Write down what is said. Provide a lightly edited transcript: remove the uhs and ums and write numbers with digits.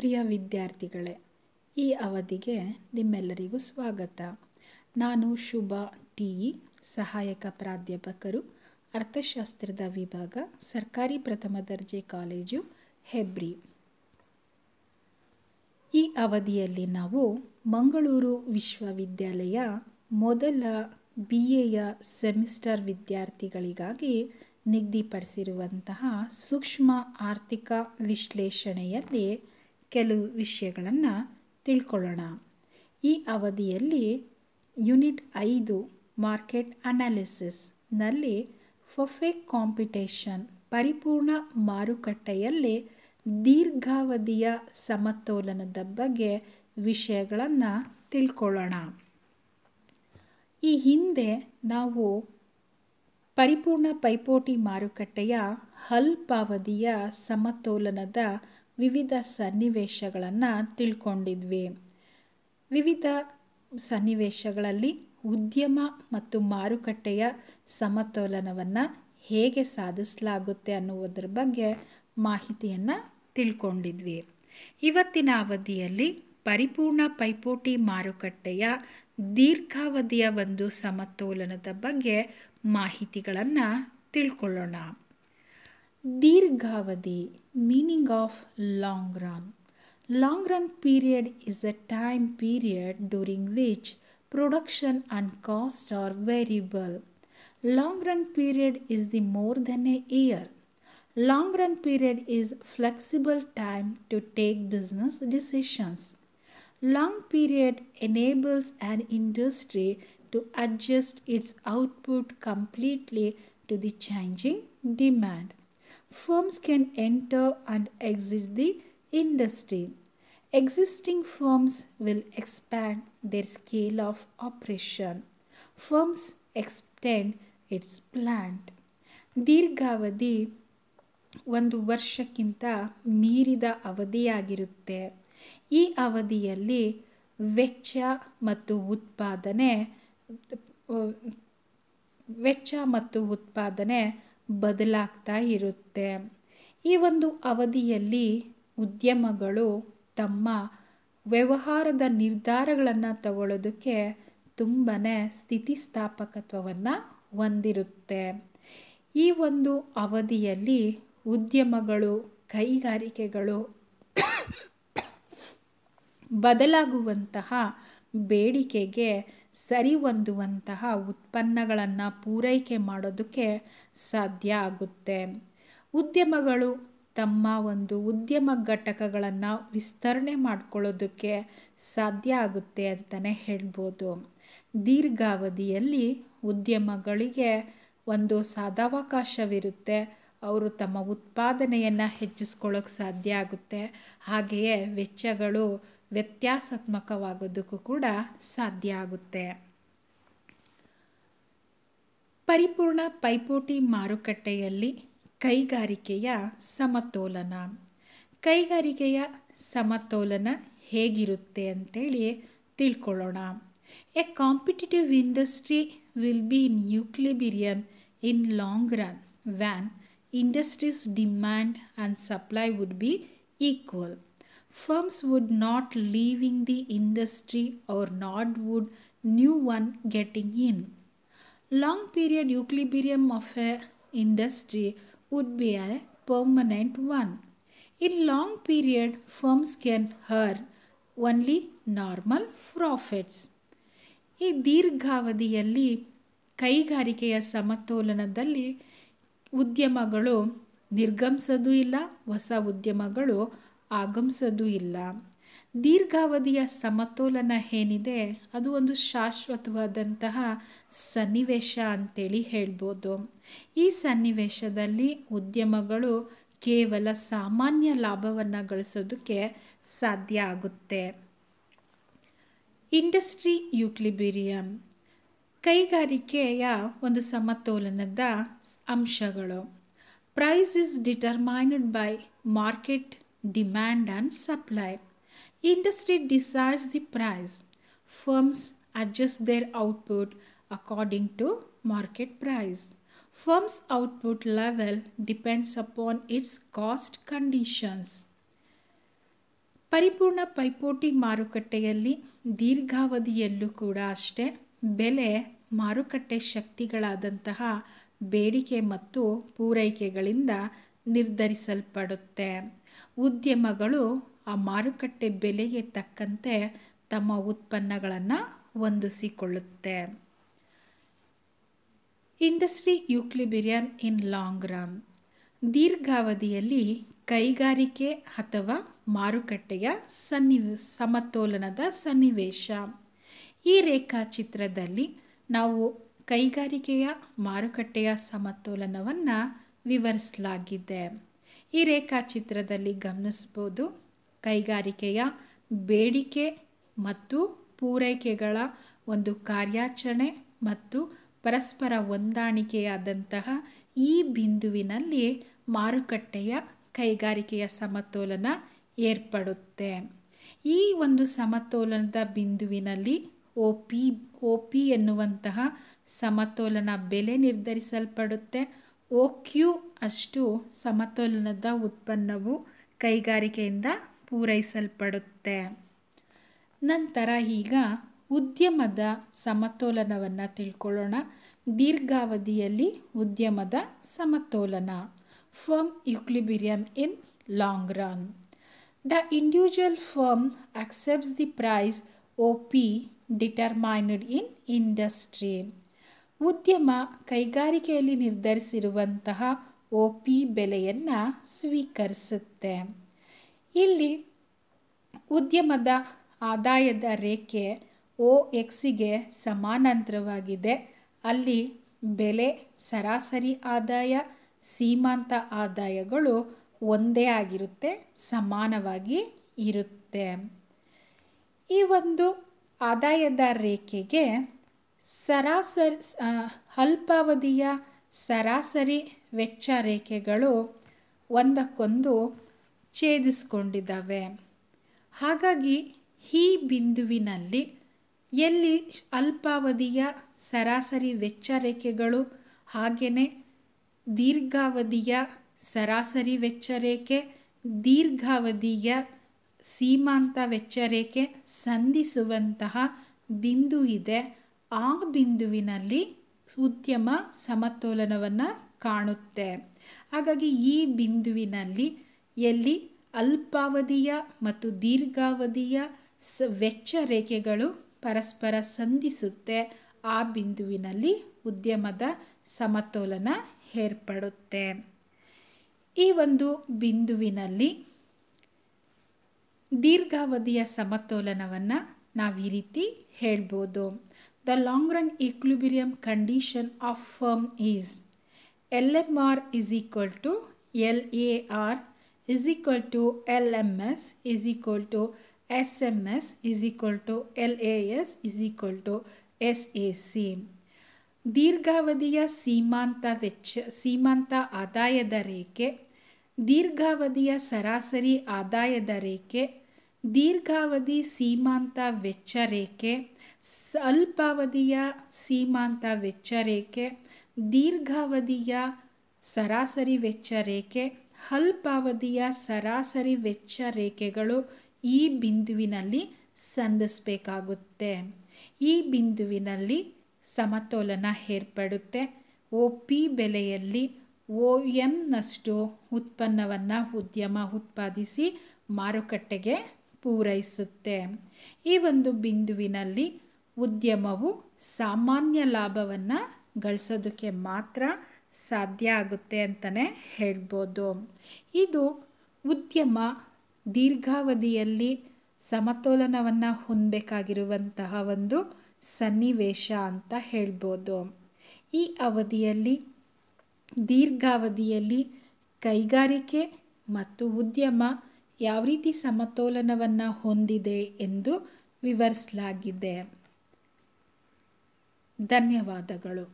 ಪ್ರಿಯ ವಿದ್ಯಾರ್ಥಿಗಳೇ, ಈ ಅವಧಿಗೆ ನಿಮ್ಮೆಲ್ಲರಿಗೂ ಸ್ವಾಗತ. ನಾನು ಶುಭ ಟಿ ಇ, ಸಹಾಯಕ ಪ್ರಾಧ್ಯಾಪಕರು, ಅರ್ಥಶಾಸ್ತ್ರದ ವಿಭಾಗ, ಸರ್ಕಾರಿ ಪ್ರಥಮ ದರ್ಜೆ ಕಾಲೇಜು, ಹೆಬ್ರಿ. ಈ ಅವಧಿಯಲ್ಲಿ ನಾವು ಮಂಗಳೂರು ವಿಶ್ವವಿದ್ಯಾಲಯ ಮೊದಲ BAಯ ಸೆಮಿಸ್ಟರ್ ವಿದ್ಯಾರ್ಥಿಗಳಿಗಾಗಿ ನಿಗದಿಪಡಿಸಿರುವಂತಹ ಸೂಕ್ಷ್ಮ ಆರ್ಥಿಕ ವಿಶ್ಲೇಷಣೆಯಲ್ಲಿ ಕೆಲವು ವಿಷಯಗಳನ್ನು ತಿಳ್ಕೊಳ್ಳೋಣ. ಈ ಅವಧಿಯಲ್ಲಿ ಯೂನಿಟ್ 5 ಮಾರ್ಕೆಟ್ ಅನಾಲಿಸಿಸ್ನಲ್ಲಿ ಪರ್ಫೆಕ್ಟ್ ಕಾಂಪಿಟೇಷನ್ ಪರಿಪೂರ್ಣ ಮಾರುಕಟ್ಟೆಯಲ್ಲಿ ದೀರ್ಘಾವಧಿಯ ಸಮತೋಲನದ ಬಗ್ಗೆ ವಿಷಯಗಳನ್ನು ತಿಳ್ಕೊಳ್ಳೋಣ. ಈ ಹಿಂದೆ ನಾವು ಪರಿಪೂರ್ಣ ಪೈಪೋಟಿ ಮಾರುಕಟ್ಟೆಯ ಅಲ್ಪಾವಧಿಯ ಸಮತೋಲನದ ವಿವಿಧ ಸನ್ನಿವೇಶಗಳನ್ನು ತಿಳ್ಕೊಂಡಿದ್ವಿ. ವಿವಿಧ ಸನ್ನಿವೇಶಗಳಲ್ಲಿ ಉದ್ಯಮ ಮತ್ತು ಮಾರುಕಟ್ಟೆಯ ಸಮತೋಲನವನ್ನು ಹೇಗೆ ಸಾಧಿಸಲಾಗುತ್ತೆ ಅನ್ನುವುದರ ಬಗ್ಗೆ ಮಾಹಿತಿಯನ್ನು ತಿಳ್ಕೊಂಡಿದ್ವಿ. ಇವತ್ತಿನ ಅವಧಿಯಲ್ಲಿ ಪರಿಪೂರ್ಣ ಪೈಪೋಟಿ ಮಾರುಕಟ್ಟೆಯ ದೀರ್ಘಾವಧಿಯ ಒಂದು ಸಮತೋಲನದ ಬಗ್ಗೆ ಮಾಹಿತಿಗಳನ್ನು ತಿಳ್ಕೊಳ್ಳೋಣ. ದೀರ್ಘಾವಧಿ, meaning of long run. Long run period is a time period during which production and cost are variable. Long run period is the more than a year. Long run period is flexible time to take business decisions. Long period enables an industry to adjust its output completely to the changing demand. Firms can enter and exit the industry. Existing firms will expand their scale of operation. Firms extend its plant. ದೀರ್ಘಾವಧಿ 1 ವರ್ಷಕ್ಕಿಂತ ಮೀರಿದ ಅವಧಿಯಾಗಿರುತ್ತೆ. ಈ ಅವಧಿಯಲ್ಲಿ ವೆಚ್ಚ ಮತ್ತು ಉತ್ಪಾದನೆ ಬದಲಾಗ್ತಾ ಇರುತ್ತೆ. ಈ ಒಂದು ಅವಧಿಯಲ್ಲಿ ಉದ್ಯಮಗಳು ತಮ್ಮ ವ್ಯವಹಾರದ ನಿರ್ಧಾರಗಳನ್ನು ತಗೊಳ್ಳೋದಕ್ಕೆ ತುಂಬಾ ಸ್ಥಿತಿಸ್ಥಾಪಕತ್ವವನ್ನು ಹೊಂದಿರುತ್ತೆ. ಈ ಒಂದು ಅವಧಿಯಲ್ಲಿ ಉದ್ಯಮಗಳು, ಕೈಗಾರಿಕೆಗಳು ಬದಲಾಗುವಂತಹ ಬೇಡಿಕೆಗೆ ಸರಿಹೊಂದುವಂತಹ ಉತ್ಪನ್ನಗಳನ್ನು ಪೂರೈಕೆ ಮಾಡೋದಕ್ಕೆ ಸಾಧ್ಯ ಆಗುತ್ತೆ. ಉದ್ಯಮಗಳು ತಮ್ಮ ಒಂದು ಉದ್ಯಮ ಘಟಕಗಳನ್ನು ವಿಸ್ತರಣೆ ಮಾಡಿಕೊಳ್ಳೋದಕ್ಕೆ ಸಾಧ್ಯ ಆಗುತ್ತೆ ಅಂತಲೇ ಹೇಳ್ಬೋದು. ದೀರ್ಘಾವಧಿಯಲ್ಲಿ ಉದ್ಯಮಗಳಿಗೆ ಒಂದು ಸದಾವಕಾಶವಿರುತ್ತೆ. ಅವರು ತಮ್ಮ ಉತ್ಪಾದನೆಯನ್ನು ಹೆಚ್ಚಿಸ್ಕೊಳ್ಳೋಕೆ ಸಾಧ್ಯ ಆಗುತ್ತೆ. ಹಾಗೆಯೇ ವೆಚ್ಚಗಳು ವ್ಯತ್ಯಾಸಾತ್ಮಕವಾಗೋದಕ್ಕೂ ಕೂಡ ಸಾಧ್ಯ ಆಗುತ್ತೆ. ಪರಿಪೂರ್ಣ ಪೈಪೋಟಿ ಮಾರುಕಟ್ಟೆಯಲ್ಲಿ ಕೈಗಾರಿಕೆಯ ಸಮತೋಲನ. ಕೈಗಾರಿಕೆಯ ಸಮತೋಲನ ಹೇಗಿರುತ್ತೆ ಅಂತೇಳಿ ತಿಳ್ಕೊಳ್ಳೋಣ. A competitive industry will be in equilibrium in long run van industries demand and supply would be equal. Firms would not leaving the industry or not would new one getting in. Long period equilibrium of a industry would be a permanent one. In long period, firms can earn only normal profits. ಈ ದೀರ್ಘಾವಧಿಯಲ್ಲಿ ಕೈಗಾರಿಕೆಯ ಸಮತೋಲನದಲ್ಲಿ ಉದ್ಯಮಗಳು ನಿರ್ಗಮಿಸೋದು ಇಲ್ಲ, ಹೊಸ ಉದ್ಯಮಗಳು ಆಗಮಿಸೋದು ಇಲ್ಲ. ದೀರ್ಘಾವಧಿಯ ಸಮತೋಲನ ಏನಿದೆ ಅದು ಒಂದು ಶಾಶ್ವತವಾದಂತಹ ಸನ್ನಿವೇಶ ಅಂತೇಳಿ ಹೇಳ್ಬೋದು. ಈ ಸನ್ನಿವೇಶದಲ್ಲಿ ಉದ್ಯಮಗಳು ಕೇವಲ ಸಾಮಾನ್ಯ ಲಾಭವನ್ನು ಗಳಿಸೋದಕ್ಕೆ ಸಾಧ್ಯ ಆಗುತ್ತೆ. ಇಂಡಸ್ಟ್ರಿ ಈಕ್ವಿಲಿಬ್ರಿಯಂ, ಕೈಗಾರಿಕೆಯ ಒಂದು ಸಮತೋಲನದ ಅಂಶಗಳು. Price is determined by market demand and supply. Industry decides the price. Firms adjust their output according to market price. Firm's output level depends upon its cost conditions. ಪರಿಪೂರ್ಣ ಪೈಪೋಟಿ ಮಾರುಕಟ್ಟೆಯಲ್ಲಿ ದೀರ್ಘಾವಧಿಯಲ್ಲೂ ಕೂಡ ಅಷ್ಟೇ ಬೆಲೆ ಮಾರುಕಟ್ಟೆ ಶಕ್ತಿಗಳಾದಂತಹ ಬೇಡಿಕೆ ಮತ್ತು ಪೂರೈಕೆಗಳಿಂದ ನಿರ್ಧರಿಸಲ್ಪಡುತ್ತೆ. ಉದ್ಯಮಗಳು ಆ ಮಾರುಕಟ್ಟೆ ಬೆಲೆಗೆ ತಕ್ಕಂತೆ ತಮ್ಮ ಉತ್ಪನ್ನಗಳನ್ನು ಹೊಂದಿಸಿಕೊಳ್ಳುತ್ತೆ. Industry equilibrium in long run. ದೀರ್ಘಾವಧಿಯಲ್ಲಿ ಕೈಗಾರಿಕೆ ಅಥವಾ ಮಾರುಕಟ್ಟೆಯ ಸಮತೋಲನದ ಸನ್ನಿವೇಶ. ಈ ರೇಖಾಚಿತ್ರದಲ್ಲಿ ನಾವು ಕೈಗಾರಿಕೆಯ ಮಾರುಕಟ್ಟೆಯ ಸಮತೋಲನವನ್ನು ವಿವರಿಸಲಾಗಿದೆ. ಈ ರೇಖಾಚಿತ್ರದಲ್ಲಿ ಗಮನಿಸ್ಬೋದು, ಕೈಗಾರಿಕೆಯ ಬೇಡಿಕೆ ಮತ್ತು ಪೂರೈಕೆಗಳ ಒಂದು ಕಾರ್ಯಾಚರಣೆ ಮತ್ತು ಪರಸ್ಪರ ಹೊಂದಾಣಿಕೆಯಾದಂತಹ ಈ ಬಿಂದುವಿನಲ್ಲಿ ಮಾರುಕಟ್ಟೆಯ ಕೈಗಾರಿಕೆಯ ಸಮತೋಲನ ಏರ್ಪಡುತ್ತೆ. ಈ ಒಂದು ಸಮತೋಲನದ ಬಿಂದುವಿನಲ್ಲಿ ಒ ಪಿ ಎನ್ನುವಂತಹ ಸಮತೋಲನ ಬೆಲೆ ನಿರ್ಧರಿಸಲ್ಪಡುತ್ತೆ. OQ ಅಷ್ಟು ಸಮತೋಲನದ ಉತ್ಪನ್ನವು ಕೈಗಾರಿಕೆಯಿಂದ ಪೂರೈಸಲ್ಪಡುತ್ತೆ. ನಂತರ ಈಗ ಉದ್ಯಮದ ಸಮತೋಲನವನ್ನು ತಿಳ್ಕೊಳ್ಳೋಣ. ದೀರ್ಘಾವಧಿಯಲ್ಲಿ ಉದ್ಯಮದ ಸಮತೋಲನ. Firm equilibrium in long run. The individual firm accepts the price OP determined in industry. ಉದ್ಯಮ ಕೈಗಾರಿಕೆಯಲ್ಲಿ ನಿರ್ಧರಿಸಿರುವಂತಹ OP ಬೆಲೆಯನ್ನು ಸ್ವೀಕರಿಸುತ್ತೆ. ಇಲ್ಲಿ ಉದ್ಯಮದ ಆದಾಯದ ರೇಖೆ OXಗೆ ಸಮಾನಾಂತರವಾಗಿದೆ. ಅಲ್ಲಿ ಬೆಲೆ, ಸರಾಸರಿ ಆದಾಯ, ಸೀಮಾಂತ ಆದಾಯಗಳು ಒಂದೇ ಆಗಿರುತ್ತೆ, ಸಮಾನವಾಗಿ ಇರುತ್ತೆ. ಈ ಒಂದು ಆದಾಯದ ರೇಖೆಗೆ ಸರಾಸರಿ ಅಲ್ಪಾವಧಿಯ ಸರಾಸರಿ ವೆಚ್ಚ ರೇಖೆಗಳು ಒಂದಕ್ಕೊಂದು ಛೇದಿಸ್ಕೊಂಡಿದ್ದಾವೆ. ಹಾಗಾಗಿ ಈ ಬಿಂದುವಿನಲ್ಲಿ ಎಲ್ಲಿ ಅಲ್ಪಾವಧಿಯ ಸರಾಸರಿ ವೆಚ್ಚ ರೇಖೆಗಳು ಹಾಗೆಯೇ ದೀರ್ಘಾವಧಿಯ ಸರಾಸರಿ ವೆಚ್ಚ ರೇಖೆ, ದೀರ್ಘಾವಧಿಯ ಸೀಮಾಂತ ವೆಚ್ಚ ರೇಖೆ ಸಂಧಿಸುವಂತಹ ಬಿಂದು ಇದೆ, ಆ ಬಿಂದುವಿನಲ್ಲಿ ಉದ್ಯಮ ಸಮತೋಲನವನ್ನು ಕಾಣುತ್ತೆ. ಹಾಗಾಗಿ ಈ ಬಿಂದುವಿನಲ್ಲಿ ಎಲ್ಲಿ ಅಲ್ಪಾವಧಿಯ ಮತ್ತು ದೀರ್ಘಾವಧಿಯ ವೆಚ್ಚ ರೇಖೆಗಳು ಪರಸ್ಪರ ಸಂಧಿಸುತ್ತೆ, ಆ ಬಿಂದುವಿನಲ್ಲಿ ಉದ್ಯಮದ ಸಮತೋಲನ ಏರ್ಪಡುತ್ತೆ. ಈ ಒಂದು ಬಿಂದುವಿನಲ್ಲಿ ದೀರ್ಘಾವಧಿಯ ಸಮತೋಲನವನ್ನು ನಾವು ಈ ರೀತಿ ಹೇಳ್ಬೋದು. The long run equilibrium condition of firm is LMR is equal to LAR is equal to LMS is equal to SMS is equal to LAS is equal to SAC. ದೀರ್ಘಾವಧಿಯ ಸೀಮಾಂತ ಆದಾಯದ ರೇಖೆ, ದೀರ್ಘಾವಧಿಯ ಸರಾಸರಿ ಆದಾಯದ ರೇಖೆ, ದೀರ್ಘಾವಧಿ ಸೀಮಾಂತ ವೆಚ್ಚ ರೇಖೆ, ಅಲ್ಪಾವಧಿಯ ಸೀಮಾಂತ ವೆಚ್ಚ ರೇಖೆ, ದೀರ್ಘಾವಧಿಯ ಸರಾಸರಿ ವೆಚ್ಚ ರೇಖೆ, ಅಲ್ಪಾವಧಿಯ ಸರಾಸರಿ ವೆಚ್ಚ ರೇಖೆಗಳು ಈ ಬಿಂದುವಿನಲ್ಲಿ ಸಂಧಿಸಬೇಕಾಗುತ್ತೆ. ಈ ಬಿಂದುವಿನಲ್ಲಿ ಸಮತೋಲನ ಏರ್ಪಡುತ್ತೆ. OP ಬೆಲೆಯಲ್ಲಿ OMನಷ್ಟು ಉತ್ಪನ್ನವನ್ನು ಉದ್ಯಮ ಉತ್ಪಾದಿಸಿ ಮಾರುಕಟ್ಟೆಗೆ ಪೂರೈಸುತ್ತೆ. ಈ ಒಂದು ಬಿಂದುವಿನಲ್ಲಿ ಉದ್ಯಮವು ಸಾಮಾನ್ಯ ಲಾಭವನ್ನು ಗಳಿಸೋದಕ್ಕೆ ಮಾತ್ರ ಸಾಧ್ಯ ಆಗುತ್ತೆ ಅಂತಲೇ ಹೇಳ್ಬೋದು. ಇದು ಉದ್ಯಮ ದೀರ್ಘಾವಧಿಯಲ್ಲಿ ಸಮತೋಲನವನ್ನು ಹೊಂದಬೇಕಾಗಿರುವಂತಹ ಒಂದು ಸನ್ನಿವೇಶ ಅಂತ ಹೇಳ್ಬೋದು. ಈ ಅವಧಿಯಲ್ಲಿ ದೀರ್ಘಾವಧಿಯಲ್ಲಿ ಕೈಗಾರಿಕೆ ಮತ್ತು ಉದ್ಯಮ ಯಾವ ರೀತಿ ಸಮತೋಲನವನ್ನು ಹೊಂದಿದೆ ಎಂದು ವಿವರಿಸಲಾಗಿದೆ. ಧನ್ಯವಾದಗಳು.